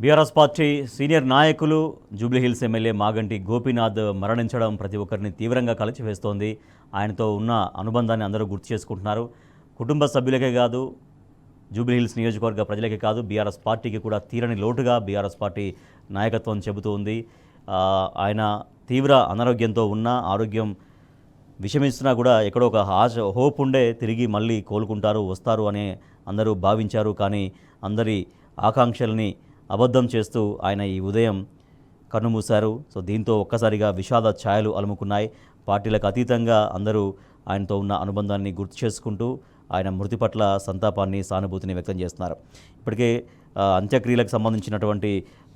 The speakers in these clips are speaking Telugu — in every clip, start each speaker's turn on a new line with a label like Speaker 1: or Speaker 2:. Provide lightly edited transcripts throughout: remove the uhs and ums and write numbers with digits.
Speaker 1: బీఆర్ఎస్ పార్టీ సీనియర్ నాయకులు జూబ్లీహిల్స్ ఎమ్మెల్యే మాగంటి గోపీనాథ్ మరణించడం ప్రతి ఒక్కరిని తీవ్రంగా కలిచివేస్తోంది. ఆయనతో ఉన్న అనుబంధాన్ని అందరూ గుర్తు చేసుకుంటున్నారు. కుటుంబ సభ్యులకే కాదు, జూబ్లీహిల్స్ నియోజకవర్గ ప్రజలకే కాదు, బీఆర్ఎస్ పార్టీకి కూడా తీరని లోటుగా బీఆర్ఎస్ పార్టీ నాయకత్వం చెబుతూ ఉంది. ఆయన తీవ్ర అనారోగ్యంతో ఉన్న ఆరోగ్యం విషమిస్తున్నా కూడా ఎక్కడో ఒక హోప్ ఉండే తిరిగి మళ్ళీ కోలుకుంటారు, వస్తారు అని అందరూ భావించారు. కానీ అందరి ఆకాంక్షల్ని అబద్ధం చేస్తూ ఆయన ఈ ఉదయం కన్నుమూశారు. సో దీంతో ఒక్కసారిగా విషాద ఛాయలు అలుముకున్నాయి. పార్టీలకు అతీతంగా అందరూ ఆయనతో ఉన్న అనుబంధాన్ని గుర్తు చేసుకుంటూ ఆయన మృతి పట్ల సంతాపాన్ని, సానుభూతిని వ్యక్తం చేస్తున్నారు. ఇప్పటికే అంత్యక్రియలకు సంబంధించినటువంటి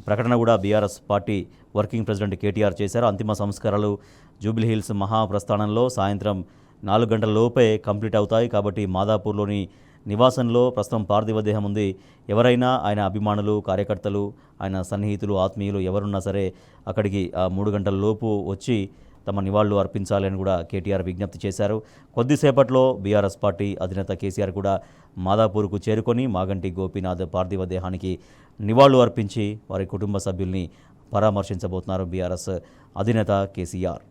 Speaker 1: ప్రకటన కూడా BRS party working president KTR చేశారు. అంతిమ సంస్కారాలు జూబ్లీహిల్స్ మహాప్రస్థానంలో సాయంత్రం 4 గంటల లోపే కంప్లీట్ అవుతాయి. కాబట్టి మాదాపూర్లోని నివాసంలో ప్రస్తుతం పార్థివ దేహం ఉంది. ఎవరైనా ఆయన అభిమానులు, కార్యకర్తలు, ఆయన సన్నిహితులు, ఆత్మీయులు ఎవరున్నా సరే అక్కడికి 3 గంటల లోపు వచ్చి తమ నివాళులు అర్పించాలని కూడా కేటీఆర్ విజ్ఞప్తి చేశారు. కొద్దిసేపట్లో బీఆర్ఎస్ పార్టీ అధినేత కేసీఆర్ కూడా మాదాపూర్కు చేరుకొని మాగంటి గోపీనాథ్ పార్థివ దేహానికి నివాళులు అర్పించి వారి కుటుంబ సభ్యుల్ని పరామర్శించబోతున్నారు బీఆర్ఎస్ అధినేత కేసీఆర్.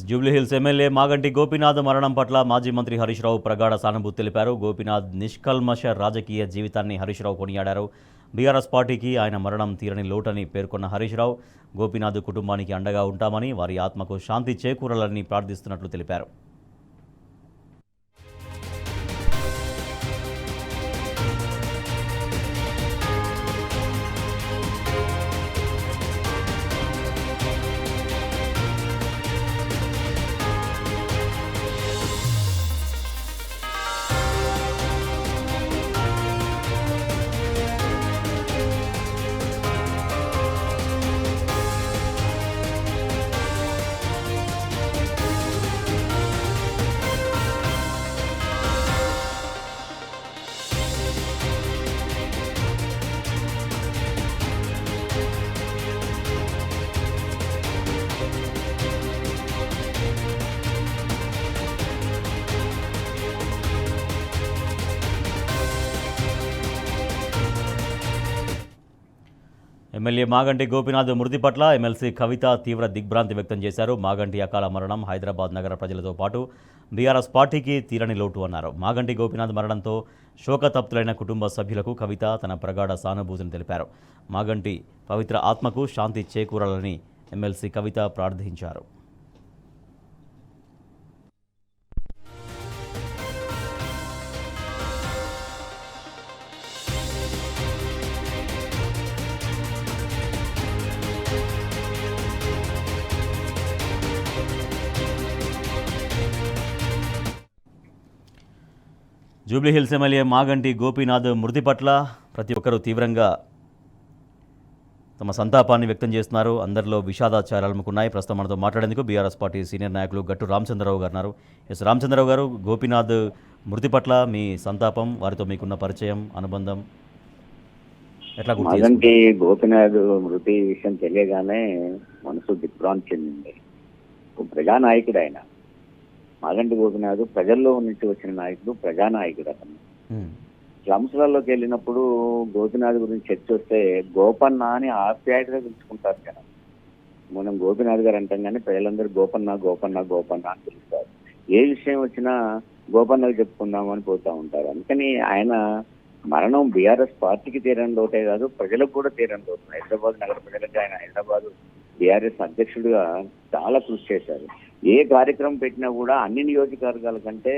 Speaker 1: జూబ్లీహిల్స్ ఎమ్మెల్యే మాగంటి గోపీనాథ్ మరణం పట్ల మాజీ మంత్రి హరీష్ రావు ప్రగాఢ సానుభూతి తెలిపారు. గోపీనాథ్ నిష్కల్మష రాజకీయ జీవితాన్ని హరీష్ రావు కొనియాడారు. బీఆర్ఎస్ పార్టీకి ఆయన మరణం తీరని లోటని పేర్కొన్న హరీష్ రావు గోపీనాథ్ కుటుంబానికి అండగా ఉంటామని, వారి ఆత్మకు శాంతి చేకూరాలని ప్రార్థిస్తున్నట్లు తెలిపారు. ఎమ్మెల్యే మాగంటి గోపీనాథ్ మృతి పట్ల ఎమ్మెల్సీ కవిత తీవ్ర దిగ్భ్రాంతి వ్యక్తం చేశారు. మాగంటి అకాల మరణం హైదరాబాద్ నగర ప్రజలతో పాటు బీఆర్ఎస్ పార్టీకి తీరని లోటు అన్నారు. మాగంటి గోపీనాథ్ మరణంతో శోకతప్తులైన కుటుంబ సభ్యులకు కవిత తన ప్రగాఢ సానుభూతిని తెలిపారు. మాగంటి పవిత్ర ఆత్మకు శాంతి చేకూరాలని ఎమ్మెల్సీ కవిత ప్రార్థించారు. జూబ్లీహిల్స్ ఎమ్మెల్యే మాగంటి గోపీనాథ్ మృతి పట్ల ప్రతి ఒక్కరూ తీవ్రంగా తమ సంతాపాన్ని వ్యక్తం చేస్తున్నారు. అందరిలో విషాదాచారాలు అలుముకున్నాయి. ప్రస్తుతం మనతో మాట్లాడేందుకు బీఆర్ఎస్ పార్టీ సీనియర్ నాయకులు గట్టు రామచంద్రరావు గారు ఉన్నారు. ఎస్ రామచంద్రరావు గారు, గోపీనాథ్ మృతి పట్ల మీ సంతాపం, వారితో మీకున్న పరిచయం, అనుబంధం ఎట్లా గుర్తు
Speaker 2: మాగంటి గోపీనాథ్ మృతి విషయం తెలియగానే మనసు దిగ్భ్రాంతి చెందింది. ఒక ప్రజానాయకుడు ఆయన. మాగంటి గోపీనాథ్ ప్రజల్లో నుంచి వచ్చిన నాయకుడు, ప్రజానాయకుడు అతను. స్లమ్స్లలోకి వెళ్ళినప్పుడు గోపీనాథ్ గురించి చర్చ వస్తే గోపన్న అని ఆప్యాయతగా పిలుచుకుంటారు జనం. మనం గోపీనాథ్ గారు అంటాం కానీ ప్రజలందరూ గోపన్న గోపన్న గోపన్న అని పిలుస్తారు. ఏ విషయం వచ్చినా గోపన్నకు చెప్పుకుందాం అని పోతా ఉంటారు. అందుకని ఆయన మరణం బీఆర్ఎస్ పార్టీకి తీరని లోటే కాదు, ప్రజలకు కూడా తీరని లోటు. హైదరాబాద్ నగర ప్రజలకు ఆయన హైదరాబాద్ బీఆర్ఎస్ అధ్యక్షుడిగా చాలా కృషి చేశారు. ఏ కార్యక్రమం పెట్టినా కూడా అన్ని నియోజకవర్గాల కంటే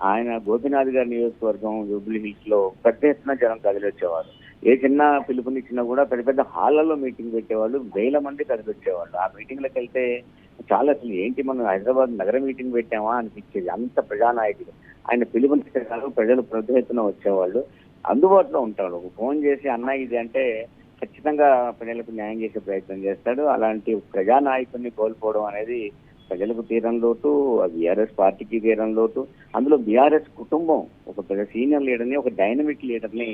Speaker 2: ఆయన గోపీనాథ్ గారి నియోజకవర్గం జూబ్లీ హిల్స్ లో పెద్ద ఎత్తున జనం కదిలొచ్చేవారు. ఏ చిన్న పిలుపునిచ్చినా కూడా పెద్ద పెద్ద హాళ్లలో మీటింగ్ పెట్టేవాళ్ళు, వేల మంది కదిలొచ్చేవాళ్ళు. ఆ మీటింగ్లకు వెళ్తే చాలా అసలు ఏంటి మనం హైదరాబాద్ నగర మీటింగ్ పెట్టామా అనిపించేది. అంత ప్రజానాయకుడు. ఆయన పిలుపునిచ్చే కాదు, ప్రజలు పెద్ద ఎత్తున వచ్చేవాళ్ళు. అందుబాటులో ఉంటాడు. ఫోన్ చేసి అన్న ఇది అంటే ఖచ్చితంగా ప్రజలకు న్యాయం చేసే ప్రయత్నం చేస్తాడు. అలాంటి ప్రజానాయకుడిని కోల్పోవడం అనేది ప్రజలకు తీరని లోటు, బీఆర్ఎస్ పార్టీకి తీరని లోటు. అందులో బీఆర్ఎస్ కుటుంబం ఒక సీనియర్ లీడర్ని, ఒక డైనమిక్ లీడర్ని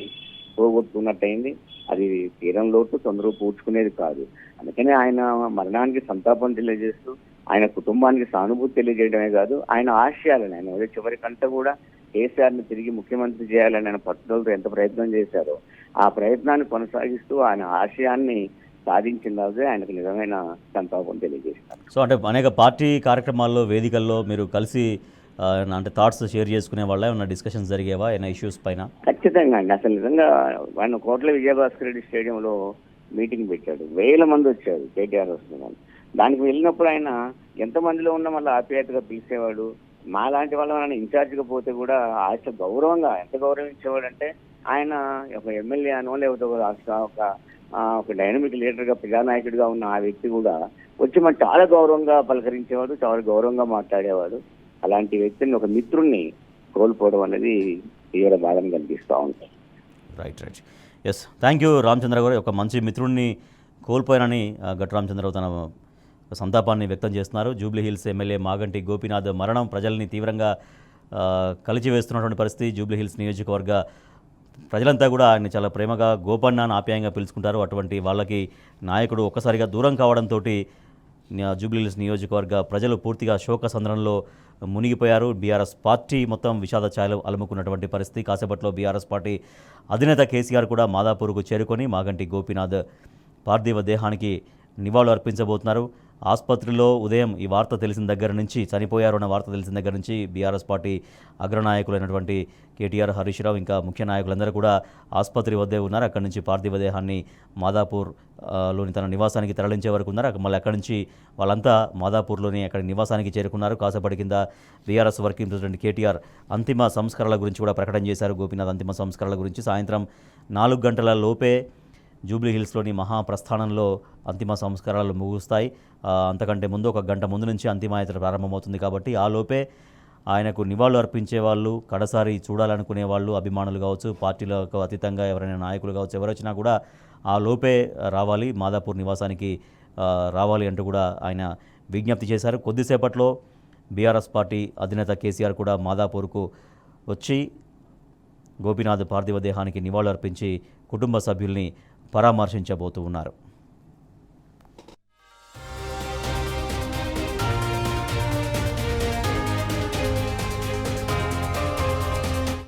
Speaker 2: పోగొట్టుకున్నట్టయింది. అది తీరని లోటు, తొందరగా పూడ్చుకునేది కాదు. అందుకని ఆయన మరణానికి సంతాపం తెలియజేస్తూ ఆయన కుటుంబానికి సానుభూతి తెలియజేయడమే కాదు, ఆయన ఆశయాలను ఆయన చివరికంటే కూడా కేసీఆర్ ని తిరిగి ముఖ్యమంత్రి చేయాలని ఆయన పట్టుదలతో ఎంత ప్రయత్నం చేశారో ఆ ప్రయత్నాన్ని కొనసాగిస్తూ ఆయన ఆశయాన్ని సాధించిన రోజే ఆయనకు నిజమైన సంతాపం తెలియజేస్తారు.
Speaker 1: సో అంటే అనేక పార్టీ కార్యక్రమాల్లో, వేదికల్లో మీరు కలిసి అంటే థాట్స్ షేర్ చేసుకునే వాళ్ళ ఏమన్నా డిస్కషన్స్ జరిగేవా ఏమైనా ఇష్యూస్ పైన?
Speaker 2: ఖచ్చితంగా అండి. అసలు నిజంగా ఆయన కోట్ల విజయభాస్కర్ రెడ్డి స్టేడియంలో మీటింగ్ పెట్టాడు. వేల మంది వచ్చారు కేటీఆర్ వస్తున్నాను. దానికి వెళ్ళినప్పుడు ఆయన ఎంతమందిలో ఉన్నా మళ్ళీ ఆప్యాయతగా పిలిచేవాడు. మా లాంటి వాళ్ళ ఆయన ఇన్ఛార్జిగా పోతే కూడా ఆశ గౌరవంగా ఎంత గౌరవించేవాడు అంటే ఆయన ఒక ఎమ్మెల్యే అనో లేకపోతే ఒక డైనమిక్ లీడర్ గా ప్రజానాయకుడిగా ఉన్న ఆ వ్యక్తి కూడా వచ్చి మనం చాలా గౌరవంగా పలకరించేవాడు, చాలా గౌరవంగా మాట్లాడేవాడు. అలాంటి వ్యక్తిని, ఒక మిత్రుణ్ణి కోల్పోవడం అనేది తీవ్ర బాధను కనిపిస్తూ ఉంటాయి.
Speaker 1: Right. Yes, thank you Ramachandra garu. ఒక మంచి మిత్రుడిని కోల్పోయానని గట్టు రామచంద్రరావు తన సంతాపాన్ని వ్యక్తం చేస్తున్నారు. Jubilee hills MLA Maganti Gopinath మరణం ప్రజల్ని తీవ్రంగా కలిచివేస్తున్నటువంటి పరిస్థితి. జూబ్లీ హిల్స్ నియోజకవర్గ ప్రజలంతా కూడా ఆయన చాలా ప్రేమగా గోపన్న అని ఆప్యాయంగా పిలుచుకుంటారు. అటువంటి వాళ్ళకి నాయకుడు ఒక్కసారిగా దూరం కావడంతో జూబ్లీ హిల్స్ నియోజకవర్గ ప్రజలు పూర్తిగా శోక సంద్రంలో మునిగిపోయారు. బీఆర్ఎస్ పార్టీ మొత్తం విషాద ఛాయలు అలుముకున్నటువంటి పరిస్థితి. కాసేపట్లో బీఆర్ఎస్ పార్టీ అధినేత కేసీఆర్ కూడా మాదాపూర్కు చేరుకొని మాగంటి గోపీనాథ్ పార్థివ దేహానికి నివాళులు అర్పించబోతున్నారు. ఆసుపత్రిలో ఉదయం ఈ వార్త తెలిసిన దగ్గర నుంచి, చనిపోయారు అన్న వార్త తెలిసిన దగ్గర నుంచి బీఆర్ఎస్ పార్టీ అగ్రనాయకులైనటువంటి కేటీఆర్, హరీష్ రావు ఇంకా ముఖ్య నాయకులందరూ కూడా ఆసుపత్రి వద్దే ఉన్నారు. అక్కడి నుంచి పార్థివ దేహాన్ని మాదాపూర్లోని తన నివాసానికి తరలించే వరకు ఉన్నారు. మళ్ళీ అక్కడి నుంచి వాళ్ళంతా మాదాపూర్లోని అక్కడి నివాసానికి చేరుకున్నారు. కాసేపటి కింద బీఆర్ఎస్ వర్కింగ్ ప్రెసిడెంట్ కేటీఆర్ అంతిమ సంస్కరణల గురించి కూడా ప్రకటన చేశారు. గోపీనాథ్ అంతిమ సంస్కరణల గురించి సాయంత్రం 4 గంటల లోపే జూబ్లీ హిల్స్లోని మహాప్రస్థానంలో అంతిమ సంస్కారాలు ముగుస్తాయి. అంతకంటే ముందు 1 గంట ముందు నుంచి అంతిమయాత్ర ప్రారంభమవుతుంది. కాబట్టి ఆ లోపే ఆయనకు నివాళులు అర్పించే వాళ్ళు, కడసారి చూడాలనుకునే వాళ్ళు, అభిమానులు కావచ్చు, పార్టీలకు అతీతంగా ఎవరైనా నాయకులు కావచ్చు, ఎవరొచ్చినా కూడా ఆ లోపే రావాలి, మాదాపూర్ నివాసానికి రావాలి అంటూ కూడా ఆయన విజ్ఞప్తి చేశారు. కొద్దిసేపట్లో బీఆర్ఎస్ పార్టీ అధినేత కేసీఆర్ కూడా మాదాపూర్కు వచ్చి గోపీనాథ్ పార్థివ దేహానికి నివాళులు అర్పించి కుటుంబ సభ్యుల్ని పరామర్శించబోతూ ఉన్నారు.